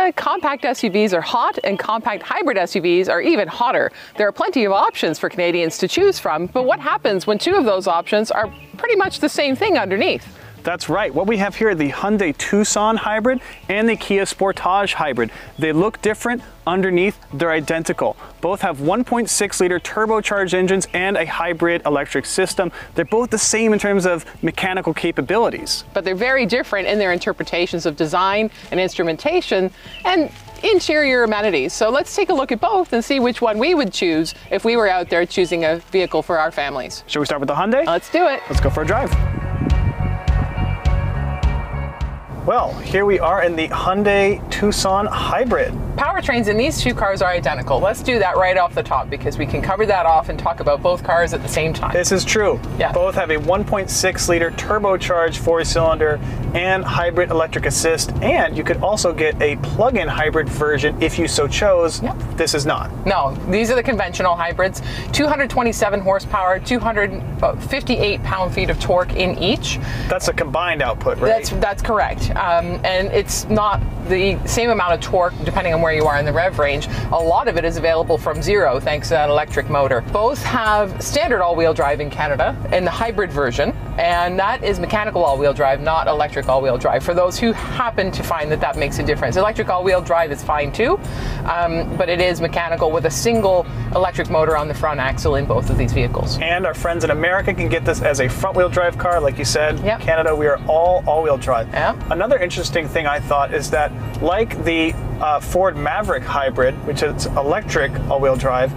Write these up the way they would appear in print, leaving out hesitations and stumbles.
Canada, compact SUVs are hot and compact hybrid SUVs are even hotter. There are plenty of options for Canadians to choose from, but what happens when two of those options are pretty much the same thing underneath? That's right. What we have here are the Hyundai Tucson Hybrid and the Kia Sportage Hybrid. They look different. Underneath, they're identical. Both have 1.6-liter turbocharged engines and a hybrid electric system. They're both the same in terms of mechanical capabilities. But they're very different in their interpretations of design and instrumentation and interior amenities. So let's take a look at both and see which one we would choose if we were out there choosing a vehicle for our families. Should we start with the Hyundai? Let's do it. Let's go for a drive. Well, here we are in the Hyundai Tucson Hybrid. Powertrains in these two cars are identical. Let's do that right off the top because we can cover that off and talk about both cars at the same time. This is true. Yeah. Both have a 1.6-liter turbocharged four-cylinder and hybrid electric assist, and you could also get a plug-in hybrid version if you so chose. Yep. This is not. No, these are the conventional hybrids. 227 horsepower, 258 pound-feet of torque in each. That's a combined output, right? That's correct. And it's not the same amount of torque depending on where you are in the rev range. A lot of it is available from zero thanks to that electric motor. Both have standard all-wheel drive in Canada in the hybrid version, and that is mechanical all-wheel drive, not electric all-wheel drive, for those who happen to find that that makes a difference. Electric all-wheel drive is fine too, but it is mechanical with a single electric motor on the front axle in both of these vehicles. And our friends in America can get this as a front-wheel drive car, like you said. Yep. Canada, we are all-wheel drive. Yep. Another interesting thing I thought is that, like the Ford Maverick Hybrid, which is electric all-wheel drive,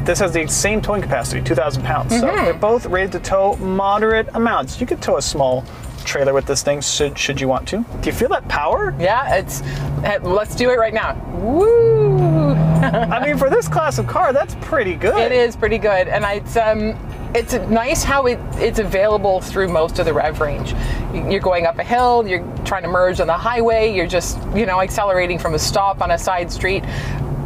this has the same towing capacity, 2,000 pounds. So they're both rated to tow moderate amounts. You could tow a small trailer with this thing should you want to. Do you feel that power? Yeah, let's do it right now. Woo! I mean, for this class of car, that's pretty good. It is pretty good, and it's nice how it's available through most of the rev range. You're going up a hill, you're trying to merge on the highway, you're just, accelerating from a stop on a side street.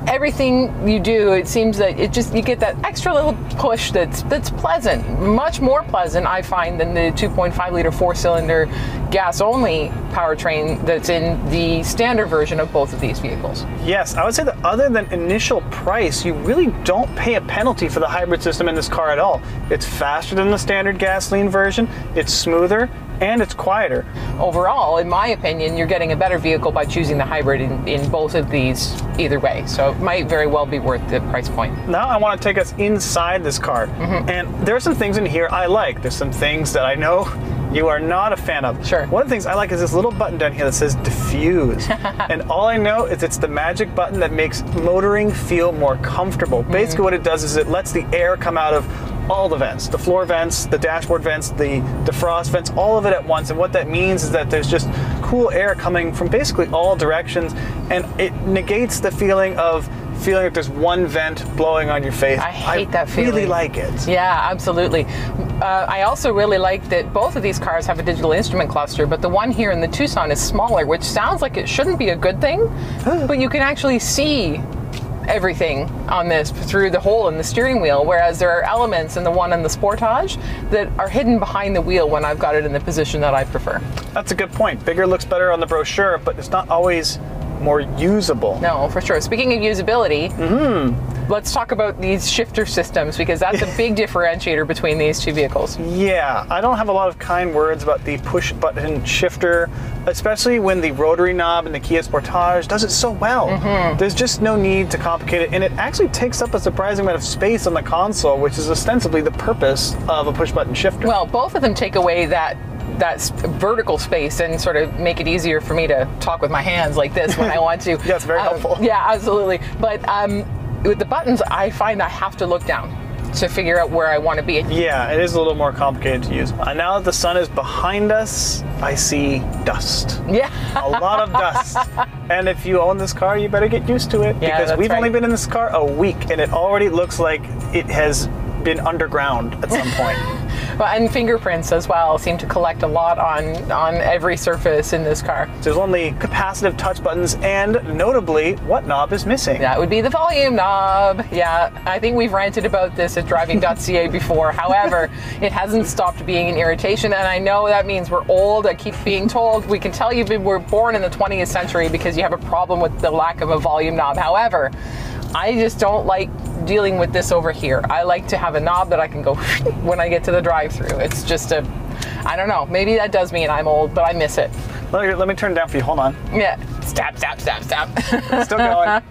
Everything you do, it seems that you get that extra little push that's pleasant, much more pleasant, I find, than the 2.5-liter four-cylinder gas-only powertrain that's in the standard version of both of these vehicles. Yes, I would say that other than initial price, you really don't pay a penalty for the hybrid system in this car at all. It's faster than the standard gasoline version, it's smoother, and it's quieter. Overall, in my opinion, you're getting a better vehicle by choosing the hybrid in both of these either way. So it might very well be worth the price point. Now I want to take us inside this car. And there are some things in here I like. There's some things that I know you are not a fan of. Sure. One of the things I like is this little button down here that says diffuse. And all I know is it's the magic button that makes motoring feel more comfortable. Basically what it does is it lets the air come out of all the vents, the floor vents, the dashboard vents, the defrost vents, all of it at once. And what that means is that there's just cool air coming from basically all directions, and it negates the feeling like there's one vent blowing on your face. I hate that feeling. I really like it. Yeah, absolutely. I also really like that both of these cars have a digital instrument cluster, but the one here in the Tucson is smaller, which sounds like it shouldn't be a good thing, but you can actually see everything on this through the hole in the steering wheel, whereas there are elements in the one in the Sportage that are hidden behind the wheel when I've got it in the position that I prefer. That's a good point. Bigger looks better on the brochure, but it's not always more usable. No, for sure. Speaking of usability, let's talk about these shifter systems, because that's a big differentiator between these two vehicles. Yeah, I don't have a lot of kind words about the push button shifter, especially when the rotary knob in the Kia Sportage does it so well. There's just no need to complicate it, and it actually takes up a surprising amount of space on the console, which is ostensibly the purpose of a push button shifter. Well, both of them take away that vertical space and sort of make it easier for me to talk with my hands like this when I want to. Yeah, it's very helpful. Yeah, absolutely. But with the buttons, I find I have to look down to figure out where I want to be. Yeah, it is a little more complicated to use. Now that the sun is behind us, I see dust. Yeah. A lot of dust. And if you own this car, you better get used to it, Yeah, because that's we've right. only been in this car a week, and it already looks like it has been underground at some point. Well, and fingerprints as well seem to collect a lot on every surface in this car. There's only capacitive touch buttons, and notably, what knob is missing? That would be the volume knob. Yeah, I think we've ranted about this at Driving.ca before. However, it hasn't stopped being an irritation, and I know that means we're old. I keep being told, we can tell you were born in the 20th century because you have a problem with the lack of a volume knob. However, I just don't like dealing with this over here. I like to have a knob that I can go when I get to the drive-thru. It's just I don't know, maybe that does mean I'm old, but I miss it. Let me turn it down for you, hold on. Yeah, stop. Still going.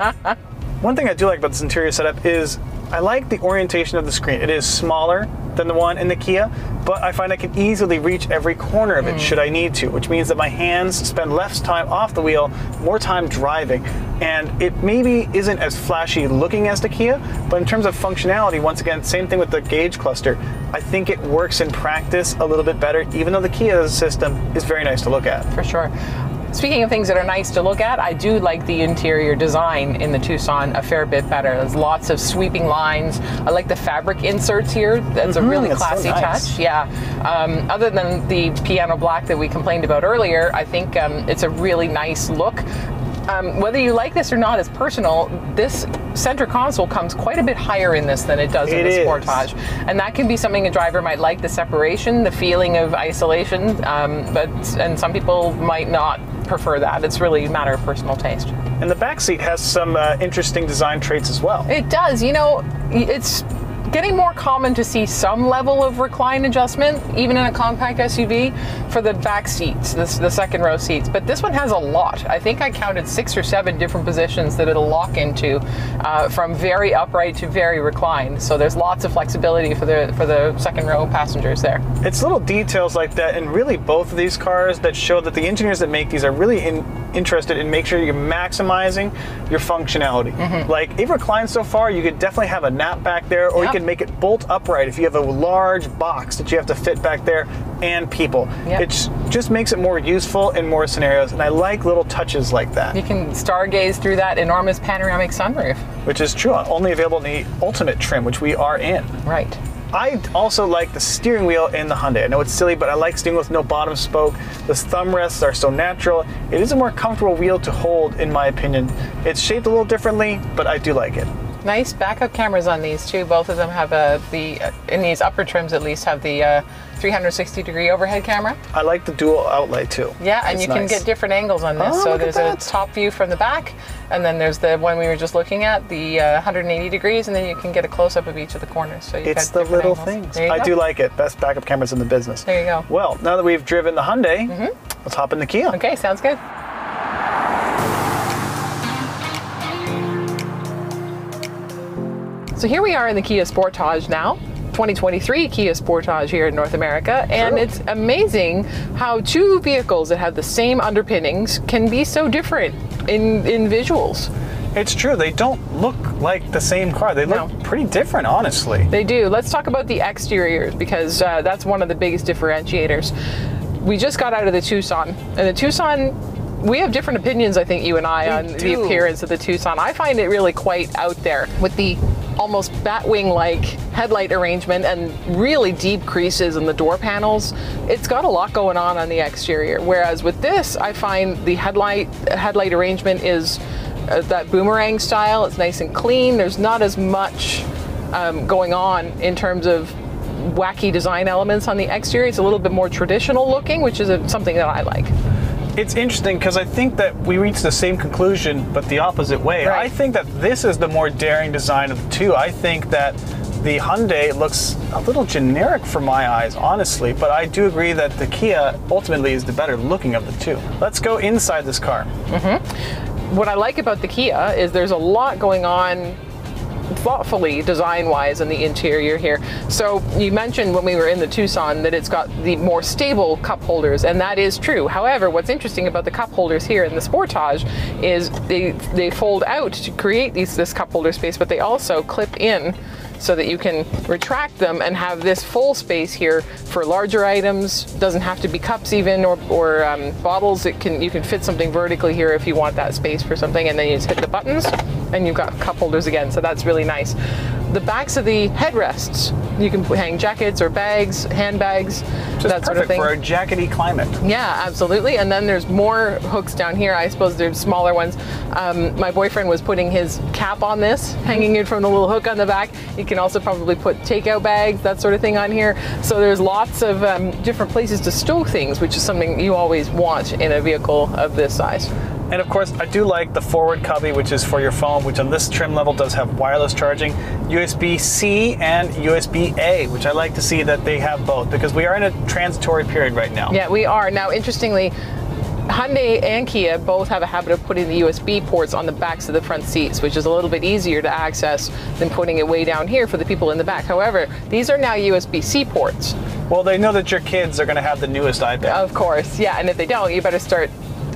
One thing I do like about this interior setup is I like the orientation of the screen. It is smaller than the one in the Kia, but I find I can easily reach every corner of it should I need to, which means that my hands spend less time off the wheel, more time driving. And it maybe isn't as flashy looking as the Kia, but in terms of functionality, once again, same thing with the gauge cluster. I think it works in practice a little bit better, even though the Kia system is very nice to look at. For sure. Speaking of things that are nice to look at, I do like the interior design in the Tucson a fair bit better. There's lots of sweeping lines. I like the fabric inserts here. That's a really classy touch. Yeah. Other than the piano black that we complained about earlier, I think it's a really nice look. Whether you like this or not is personal. This center console comes quite a bit higher in this than it does in the Sportage. And that can be something a driver might like, the separation, the feeling of isolation, and some people might not prefer that. It's really a matter of personal taste. And the back seat has some interesting design traits as well. It does. You know, it's getting more common to see some level of recline adjustment, even in a compact SUV, for the back seats, the second row seats. But this one has a lot. I think I counted 6 or 7 different positions that it'll lock into, from very upright to very reclined. So there's lots of flexibility for the second row passengers there. It's little details like that in really both of these cars that show that the engineers that make these are really interested in making sure you're maximizing your functionality. Like, if reclined so far, you could definitely have a nap back there, or you can make it bolt upright if you have a large box that you have to fit back there and people. It just makes it more useful in more scenarios, and I like little touches like that. You can stargaze through that enormous panoramic sunroof. Which is true, only available in the Ultimate trim, which we are in. Right. I also like the steering wheel in the Hyundai. I know it's silly, but I like steering wheel with no bottom spoke. The thumb rests are so natural. It is a more comfortable wheel to hold, in my opinion. It's shaped a little differently, but I do like it. Nice backup cameras on these too. Both of them have in these upper trims at least, have the 360-degree overhead camera. I like the dual outlet too. Yeah, and you can get different angles on this. So there's a top view from the back, and then there's the one we were just looking at, the 180 degrees, and then you can get a close-up of each of the corners. So it's the little things. I do like it. Best backup cameras in the business. There you go. Well, now that we've driven the Hyundai, let's hop in the Kia. Okay, sounds good. So here we are in the Kia Sportage now, 2023 Kia Sportage here in North America, and it's amazing how two vehicles that have the same underpinnings can be so different in visuals. It's true, they don't look like the same car. They look pretty different, honestly. They do. Let's talk about the exteriors, because that's one of the biggest differentiators. We just got out of the Tucson, and the Tucson, we have different opinions, I think, you and I, on the appearance of the Tucson. I find it really quite out there with the almost Batwing-like headlight arrangement and really deep creases in the door panels. It's got a lot going on the exterior. Whereas with this, I find the headlight arrangement is that boomerang style. It's nice and clean. There's not as much going on in terms of wacky design elements on the exterior. It's a little bit more traditional looking, which is something that I like. It's interesting because I think that we reached the same conclusion, but the opposite way. Right. I think that this is the more daring design of the two. I think that the Hyundai looks a little generic for my eyes, honestly, but I do agree that the Kia ultimately is the better looking of the two. Let's go inside this car. What I like about the Kia is there's a lot going on thoughtfully design-wise in the interior here. So you mentioned when we were in the Tucson that it's got the more stable cup holders, and that is true. However, what's interesting about the cup holders here in the Sportage is they fold out to create this cup holder space, but they also clip in so that you can retract them and have this full space here for larger items. Doesn't have to be cups even, or bottles. You can fit something vertically here if you want that space for something, and then you just hit the buttons and you've got cup holders again, so that's really nice. The backs of the headrests, you can hang jackets or bags, handbags, that sort of thing. For a jackety climate. Yeah, absolutely. And then there's more hooks down here. I suppose there's smaller ones. My boyfriend was putting his cap on this, hanging it from the little hook on the back. You can also probably put takeout bags, that sort of thing on here. So there's lots of different places to stow things, which is something you always want in a vehicle of this size. And of course, I do like the forward cubby, which is for your phone, which on this trim level does have wireless charging, USB-C and USB-A, which I like to see that they have both, because we are in a transitory period right now. Yeah, we are. Now, interestingly, Hyundai and Kia both have a habit of putting the USB ports on the backs of the front seats, which is a little bit easier to access than putting it way down here for the people in the back. However, these are now USB-C ports. Well, they know that your kids are going to have the newest iPad. Of course, yeah, and if they don't, you better start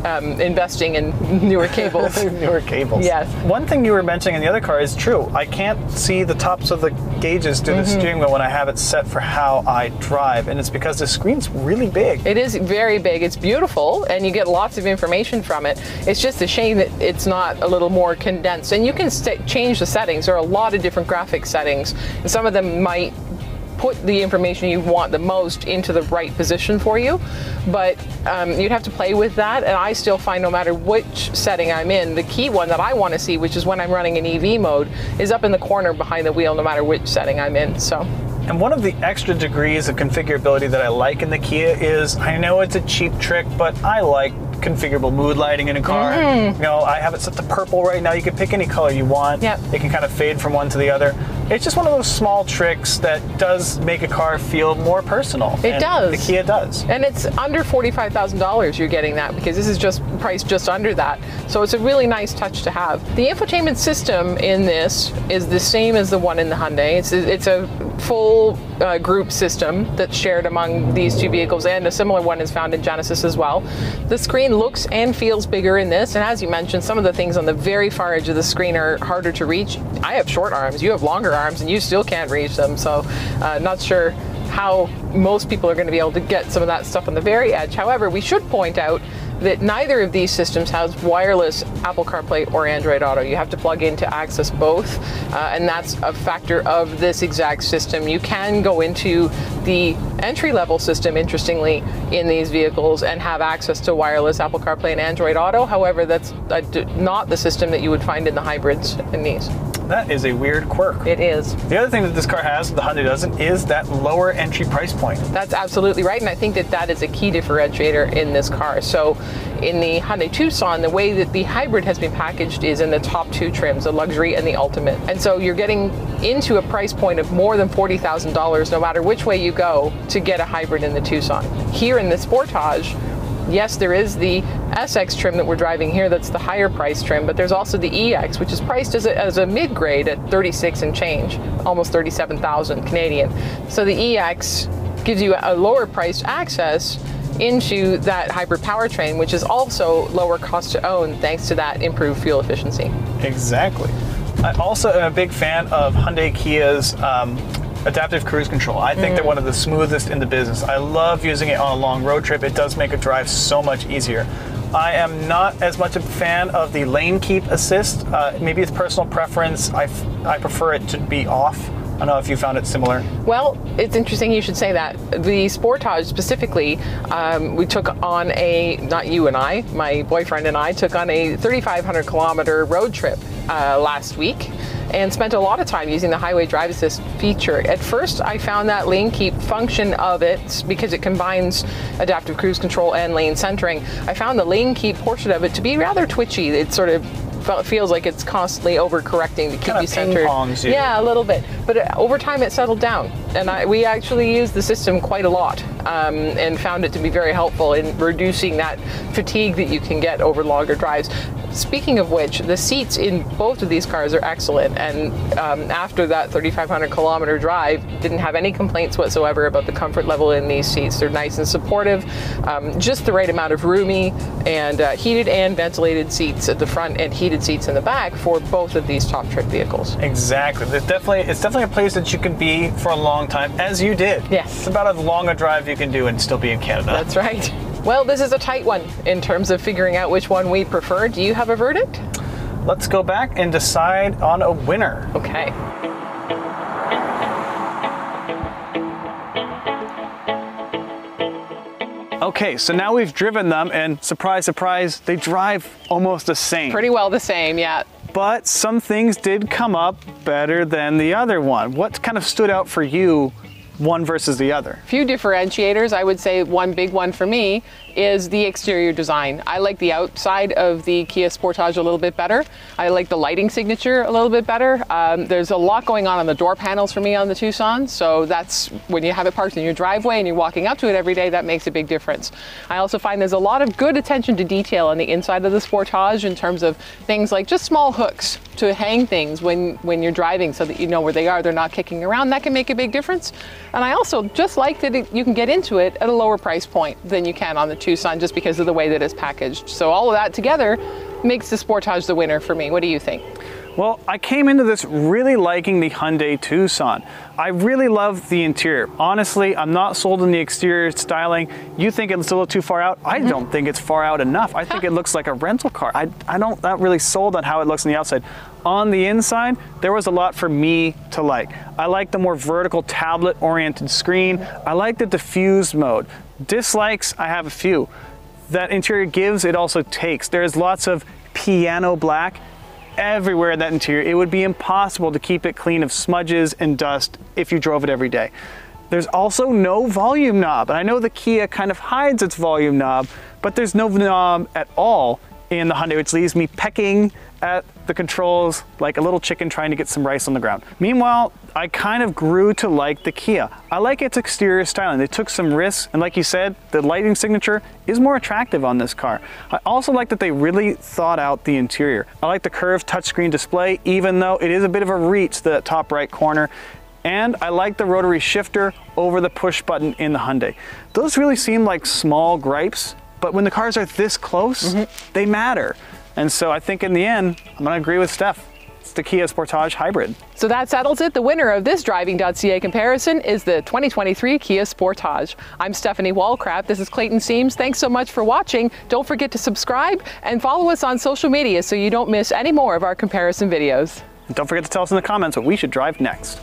investing in newer cables. Newer cables. Yes. One thing you were mentioning in the other car is true. I can't see the tops of the gauges through the steering wheel when I have it set for how I drive, and it's because the screen's really big. It is very big. It's beautiful, and you get lots of information from it. It's just a shame that it's not a little more condensed. And you can change the settings. There are a lot of different graphic settings, and some of them might put the information you want the most into the right position for you, but you'd have to play with that. And I still find no matter which setting I'm in, the key one that I want to see, which is when I'm running in EV mode, is up in the corner behind the wheel no matter which setting I'm in. So. And one of the extra degrees of configurability that I like in the Kia is, I know it's a cheap trick, but I like configurable mood lighting in a car. You know, I have it set to purple right now. You can pick any color you want. Yep. It can kind of fade from one to the other. It's just one of those small tricks that does make a car feel more personal. It does. The Kia does. And it's under $45,000 you're getting that, because this is just priced just under that. So it's a really nice touch to have. The infotainment system in this is the same as the one in the Hyundai. It's a full group system that's shared among these two vehicles, and a similar one is found in Genesis as well. The screen looks and feels bigger in this, and as you mentioned, some of the things on the very far edge of the screen are harder to reach. I have short arms, you have longer arms, and you still can't reach them, so not sure how most people are going to be able to get some of that stuff on the very edge. However, we should point out that neither of these systems has wireless Apple CarPlay or Android Auto. You have to plug in to access both, and that's a factor of this exact system. You can go into the entry-level system, interestingly, in these vehicles and have access to wireless Apple CarPlay and Android Auto. However, that's not the system that you would find in the hybrids in these. That is a weird quirk. It is. The other thing that this car has, the Hyundai doesn't, is that lower entry price point. That's absolutely right, and I think that that is a key differentiator in this car. So in the Hyundai Tucson, the way that the hybrid has been packaged is in the top two trims, the luxury and the ultimate. And so you're getting into a price point of more than $40,000 no matter which way you go to get a hybrid in the Tucson. Here in the Sportage, yes, there is the SX trim that we're driving here, that's the higher price trim, but there's also the EX, which is priced as a mid-grade at 36 and change, almost 37,000 Canadian. So the EX gives you a lower priced access into that hybrid powertrain, which is also lower cost to own thanks to that improved fuel efficiency. Exactly. I also am a big fan of Hyundai Kia's adaptive cruise control. I think they're one of the smoothest in the business. I love using it on a long road trip. It does make a drive so much easier. I am not as much a fan of the lane keep assist. Maybe it's personal preference. I prefer it to be off. I don't know if you found it similar. Well, it's interesting you should say that. The Sportage specifically, we took on not you and I, my boyfriend and I took on a 3,500 kilometer road trip last week and spent a lot of time using the highway drive assist feature. At first, I found that lane keep function of it, because it combines adaptive cruise control and lane centering, I found the lane keep portion of it to be rather twitchy. It sort of feels like it's constantly overcorrecting to keep you centered. Ping-pongs you. Yeah, a little bit. But over time it settled down, and we actually used the system quite a lot and found it to be very helpful in reducing that fatigue that you can get over longer drives. Speaking of which, the seats in both of these cars are excellent, and after that 3,500 kilometer drive, didn't have any complaints whatsoever about the comfort level in these seats. They're nice and supportive, just the right amount of roomy and heated and ventilated seats at the front and heated seats in the back for both of these top trip vehicles. Exactly. It's definitely a place that you can be for a long time, as you did. Yes. It's about as long a drive you can do and still be in Canada. That's right. Well, this is a tight one in terms of figuring out which one we prefer. Do you have a verdict? let's go back and decide on a winner. Okay. Okay, so now we've driven them, and surprise, surprise, they drive almost the same. Pretty well the same, yeah. But some things did come up better than the other one. What kind of stood out for you, one versus the other? Few differentiators. I would say one big one for me is the exterior design. I like the outside of the Kia Sportage a little bit better. I like the lighting signature a little bit better. There's a lot going on the door panels for me on the Tucson, so that's when you have it parked in your driveway and you're walking up to it every day, that makes a big difference. I also find there's a lot of good attention to detail on the inside of the Sportage in terms of things like just small hooks to hang things when you're driving so that you know where they are, they're not kicking around. That can make a big difference. And I also just like that you can get into it at a lower price point than you can on the Tucson just because of the way that it's packaged. So all of that together makes the Sportage the winner for me. What do you think? Well, I came into this really liking the Hyundai Tucson. I really love the interior. Honestly, I'm not sold on the exterior styling. You think it's a little too far out? I don't think it's far out enough. I think it looks like a rental car. I'm not really sold on how it looks on the outside. On the inside, there was a lot for me to like. I like the more vertical tablet-oriented screen. I like the diffused mode. Dislikes, I have a few. That interior gives, it also takes. There's lots of piano black everywhere in that interior. It would be impossible to keep it clean of smudges and dust if you drove it every day. There's also no volume knob. And I know the Kia kind of hides its volume knob, but there's no knob at all in the Hyundai, which leaves me pecking at the controls like a little chicken trying to get some rice on the ground. Meanwhile, I kind of grew to like the Kia. I like its exterior styling. They took some risks, and like you said, the lighting signature is more attractive on this car. I also like that they really thought out the interior. I like the curved touchscreen display, even though it is a bit of a reach to that top right corner. And I like the rotary shifter over the push button in the Hyundai. Those really seem like small gripes, but when the cars are this close, they matter. And so I think in the end, I'm gonna agree with Steph. It's the Kia Sportage Hybrid. So that settles it. The winner of this Driving.ca comparison is the 2023 Kia Sportage. I'm Stephanie Walcraft. This is Clayton Seams. Thanks so much for watching. Don't forget to subscribe and follow us on social media so you don't miss any more of our comparison videos. And don't forget to tell us in the comments what we should drive next.